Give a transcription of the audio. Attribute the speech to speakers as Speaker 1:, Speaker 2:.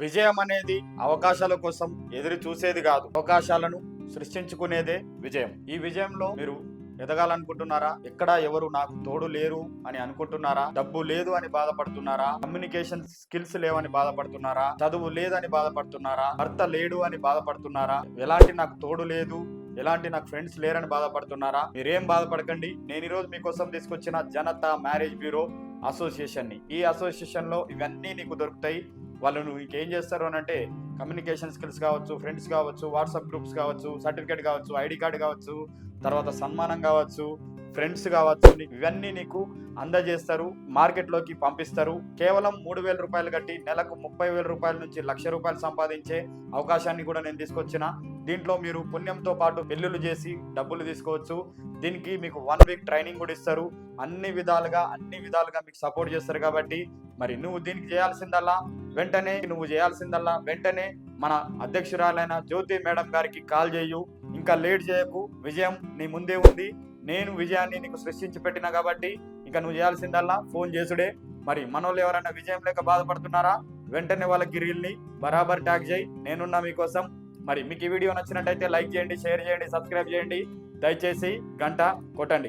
Speaker 1: విజయం అనేది అవకాశాల కోసం ఎదురు చూసేది కాదు, అవకాశాలను సృష్టించుకునేదే విజయం. ఈ విజయంలో మీరు ఎదగాలనుకుంటున్నారా? ఎక్కడ ఎవరు నాకు తోడు లేరు అని అనుకుంటున్నారా? డబ్బు లేదు అని బాధపడుతున్నారా? కమ్యూనికేషన్ స్కిల్స్ లేవని బాధపడుతున్నారా? చదువు లేదని బాధపడుతున్నారా? భర్త లేడు అని బాధపడుతున్నారా? ఎలాంటి నాకు తోడు లేదు, ఎలాంటి నాకు ఫ్రెండ్స్ లేరని బాధపడుతున్నారా? మీరేం బాధపడకండి. నేను ఈరోజు మీకోసం తీసుకొచ్చిన జనతా మ్యారేజ్ బ్యూరో అసోసియేషన్ ని. ఈ అసోసియేషన్ లో ఇవన్నీ నీకు దొరుకుతాయి. వాళ్ళు నువ్వు ఇంకేం చేస్తారు అని అంటే కమ్యూనికేషన్ స్కిల్స్ కావచ్చు, ఫ్రెండ్స్ కావచ్చు, వాట్సాప్ గ్రూప్స్ కావచ్చు, సర్టిఫికేట్ కావచ్చు, ఐడి కార్డు కావచ్చు, తర్వాత సన్మానం కావచ్చు, ఫ్రెండ్స్ కావచ్చు, ఇవన్నీ నీకు అందజేస్తారు, మార్కెట్లోకి పంపిస్తారు. కేవలం 3,000 రూపాయలు కట్టి నెలకు 30,000 రూపాయల నుంచి 1,00,000 రూపాయలు సంపాదించే అవకాశాన్ని కూడా నేను తీసుకొచ్చిన. దీంట్లో మీరు పుణ్యంతో పాటు పెళ్ళిళ్ళు చేసి డబ్బులు తీసుకోవచ్చు. దీనికి మీకు 1 వీక్ ట్రైనింగ్ కూడా ఇస్తారు. అన్ని విధాలుగా మీకు సపోర్ట్ చేస్తారు. కాబట్టి మరి నువ్వు దీనికి చేయాల్సిందల్లా వెంటనే మన అధ్యక్షురాలైన జ్యోతి మేడం గారికి కాల్ చేయు. ఇంకా లేట్ చేయకు. విజయం నీ ముందే ఉంది. నేను విజయాన్ని నీకు సృష్టించి పెట్టినా కాబట్టి ఇంకా నువ్వు చేయాల్సిందల్లా ఫోన్ చేసుడే. మరి మనోళ్ళు ఎవరైనా విజయం లేక బాధపడుతున్నారా? వెంటనే వాళ్ళకి రీల్ని బరాబర్ ట్యాగ్ చేయి. నేనున్నా మీకోసం. మరి మీకు ఈ వీడియో నచ్చినట్టయితే లైక్ చేయండి, షేర్ చేయండి, సబ్స్క్రైబ్ చేయండి. దయచేసి గంట కొట్టండి.